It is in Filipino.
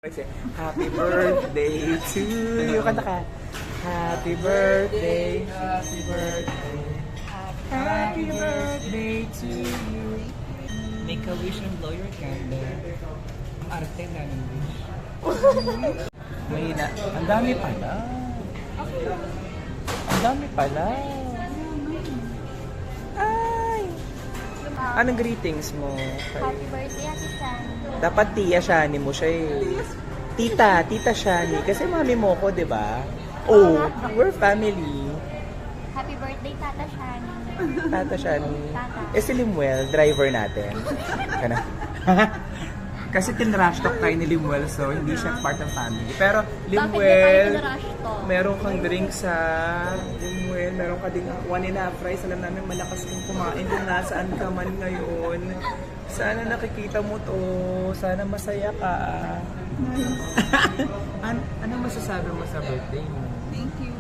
Kasi, happy birthday to you. Kanta ka. Happy birthday, happy birthday, happy birthday to you. Make a wish and blow your candle. Ang arte na ng wish. May na, ang dami pala. Ang dami pala. Ay! Anong greetings mo? Happy birthday, Ate San. Dapat Tia Shani mo siya eh. Tita Shani. Kasi mami mo ko, di ba? Oh, we're family. Happy birthday, Tata Shani. Tata Shani. Tata. Eh si Limuel, driver natin. Kana. Kasi tinrush talk tayo ni Limuel, so hindi siya part ng family. Pero Bakit niya tayo Limuel, pinrush to? meron kang drink sa Limuel, meron ka ding 1.5 fries. Alam namin malakas kang kumain kung nasaan ka man ngayon. Sana nakikita mo to. Sana masaya ka. Ano masasabi mo sa birthday mo? Thank you.